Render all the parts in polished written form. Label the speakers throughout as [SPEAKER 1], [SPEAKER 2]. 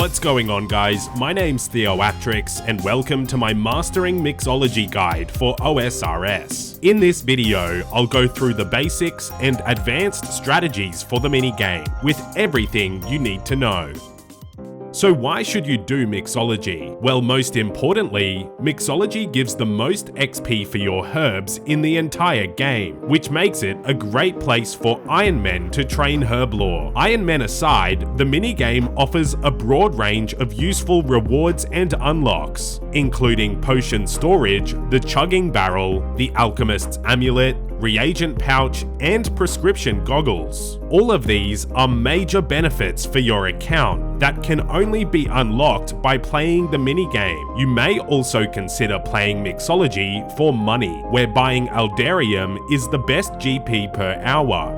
[SPEAKER 1] What's going on, guys? My name's Theoatrix and welcome to my Mastering Mixology guide for OSRS. In this video, I'll go through the basics and advanced strategies for the minigame with everything you need to know. So why should you do Mixology? Well, most importantly, Mixology gives the most XP for your herbs in the entire game, which makes it a great place for Iron Men to train herb lore. Iron Men aside, the minigame offers a broad range of useful rewards and unlocks, including potion storage, the chugging barrel, the alchemist's amulet, reagent pouch, and prescription goggles. All of these are major benefits for your account that can only be unlocked by playing the minigame. You may also consider playing Mixology for money, where buying Aldarium is the best GP per hour.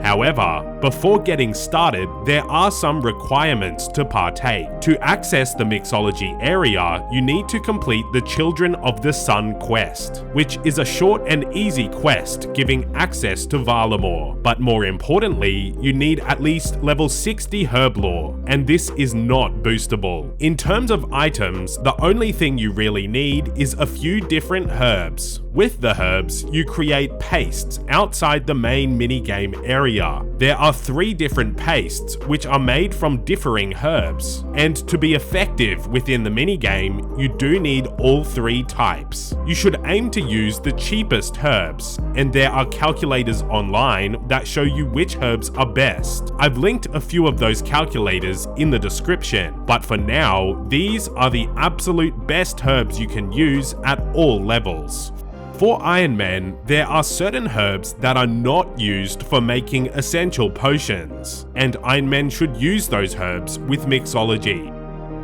[SPEAKER 1] However, before getting started, there are some requirements to partake. To access the Mixology area, you need to complete the Children of the Sun quest, which is a short and easy quest giving access to Varlamore. But more importantly, you need at least level 60 herb lore, and this is not boostable. In terms of items, the only thing you really need is a few different herbs. With the herbs, you create pastes outside the main minigame area. There are 3 different pastes which are made from differing herbs, and to be effective within the minigame, you do need all 3 types. You should aim to use the cheapest herbs, and there are calculators online that show you which herbs are best. I've linked a few of those calculators in the description, but for now, these are the absolute best herbs you can use at all levels. For Iron Men, there are certain herbs that are not used for making essential potions, and Iron Men should use those herbs with Mixology.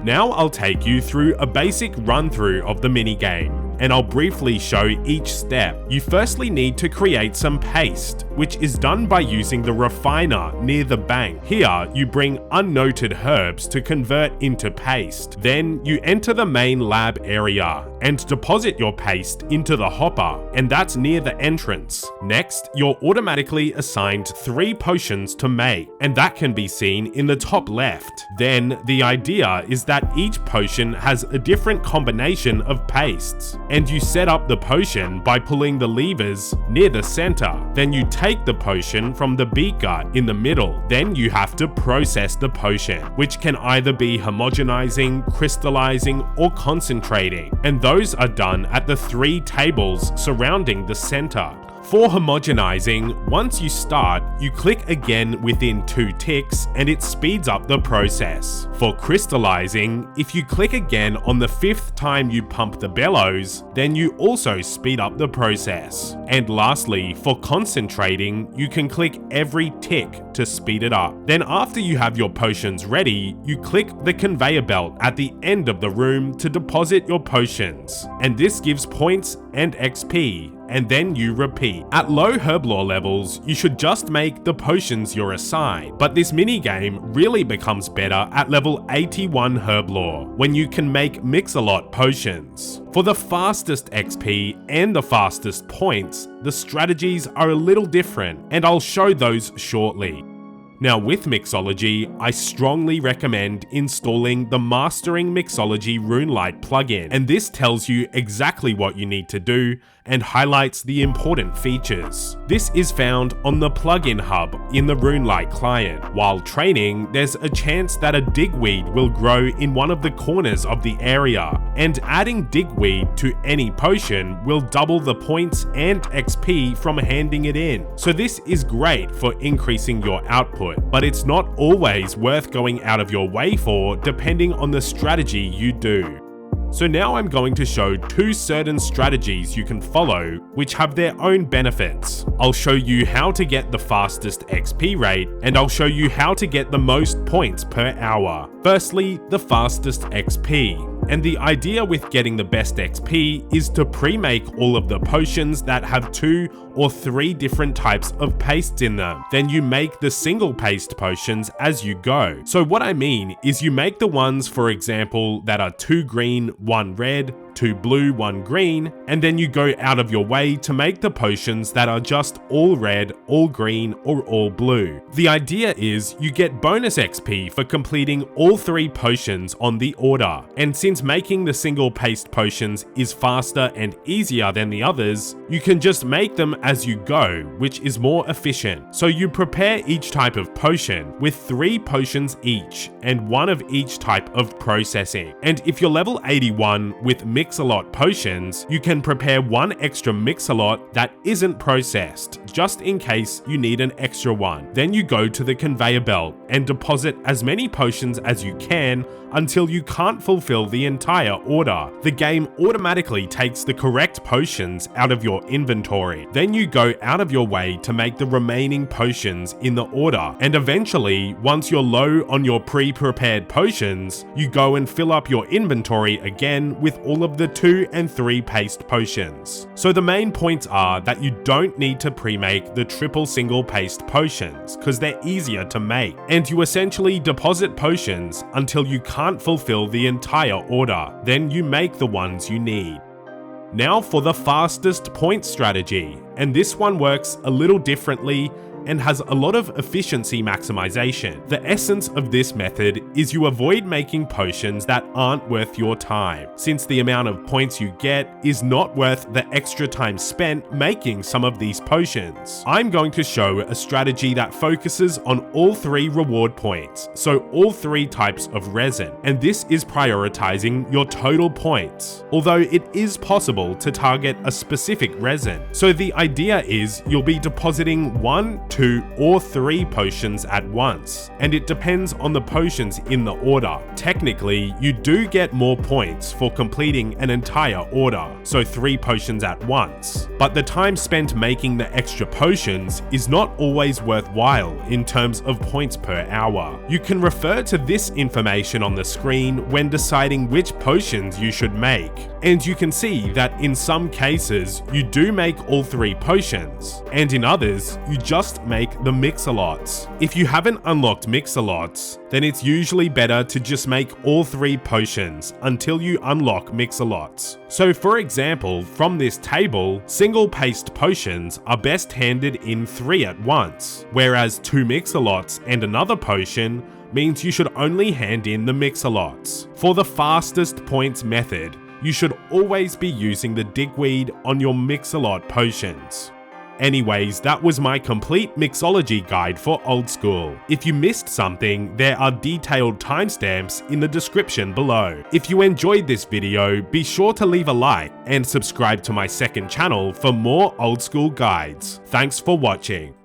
[SPEAKER 1] Now I'll take you through a basic run-through of the minigame, and I'll briefly show each step. You firstly need to create some paste, which is done by using the refiner near the bank. Here, you bring unnoted herbs to convert into paste. Then you enter the main lab area and deposit your paste into the hopper, and that's near the entrance. Next, you're automatically assigned 3 potions to make, and that can be seen in the top left. Then, the idea is that each potion has a different combination of pastes, and you set up the potion by pulling the levers near the center. Then you take the potion from the beaker in the middle. Then you have to process the potion, which can either be homogenizing, crystallizing, or concentrating, and those are done at the 3 tables surrounding the center. For homogenizing, once you start, you click again within 2 ticks and it speeds up the process. For crystallizing, if you click again on the 5th time you pump the bellows, then you also speed up the process. And lastly, for concentrating, you can click every tick to speed it up. Then after you have your potions ready, you click the conveyor belt at the end of the room to deposit your potions, and this gives points and XP, and then you repeat. At low herb lore levels, you should just make the potions you're assigned, but this minigame really becomes better at level 81 herb lore, when you can make mix-a-lot potions. For the fastest XP and the fastest points, the strategies are a little different, and I'll show those shortly. Now with Mixology, I strongly recommend installing the Mastering Mixology RuneLite plugin, and this tells you exactly what you need to do and highlights the important features. This is found on the plugin hub in the RuneLite client. While training, there's a chance that a digweed will grow in one of the corners of the area, and adding digweed to any potion will double the points and XP from handing it in. So this is great for increasing your output, but it's not always worth going out of your way for, depending on the strategy you do. So now I'm going to show 2 certain strategies you can follow which have their own benefits. I'll show you how to get the fastest XP rate, and I'll show you how to get the most points per hour. Firstly, the fastest XP. And the idea with getting the best XP is to pre-make all of the potions that have 2 or 3 different types of pastes in them. Then you make the single paste potions as you go. So what I mean is you make the ones, for example, that are 2 green, 1 red, 2 blue, 1 green, and then you go out of your way to make the potions that are just all red, all green, or all blue. The idea is you get bonus XP for completing all 3 potions on the order, and since making the single paste potions is faster and easier than the others, you can just make them as you go, which is more efficient. So you prepare each type of potion with 3 potions each, and 1 of each type of processing. And if you're level 81 with Mix-a-Lot potions, you can prepare 1 extra Mix-a-Lot that isn't processed, just in case you need an extra one. Then you go to the conveyor belt and deposit as many potions as you can until you can't fulfill the entire order. The game automatically takes the correct potions out of your inventory. Then you go out of your way to make the remaining potions in the order, and eventually, once you're low on your pre-prepared potions, you go and fill up your inventory again with all of the 2 and 3 paste potions. So the main points are that you don't need to pre-make the triple single paste potions, because they're easier to make, and you essentially deposit potions until you can't fulfill the entire order. Then you make the ones you need. Now for the fastest point strategy, and this one works a little differently and has a lot of efficiency maximization. The essence of this method is you avoid making potions that aren't worth your time, since the amount of points you get is not worth the extra time spent making some of these potions. I'm going to show a strategy that focuses on all 3 reward points, so all 3 types of resin, and this is prioritizing your total points, although it is possible to target a specific resin. So the idea is you'll be depositing 1, 2, or 3 potions at once, and it depends on the potions in the order. Technically, you do get more points for completing an entire order, so 3 potions at once, but the time spent making the extra potions is not always worthwhile in terms of points per hour. You can refer to this information on the screen when deciding which potions you should make, and you can see that in some cases you do make all 3 potions, and in others you just make the Mix-a-Lots. If you haven't unlocked Mix-a-Lots, then it's usually better to just make all 3 potions until you unlock Mix-a-Lots. So for example, from this table, single paste potions are best handed in 3 at once, whereas 2 Mix-a-Lots and another potion means you should only hand in the Mix-a-Lots. For the fastest points method, you should always be using the digweed on your Mix-a-Lot potions. Anyways, that was my complete mixology guide for old school. If you missed something, there are detailed timestamps in the description below. If you enjoyed this video, be sure to leave a like and subscribe to my second channel for more old school guides. Thanks for watching.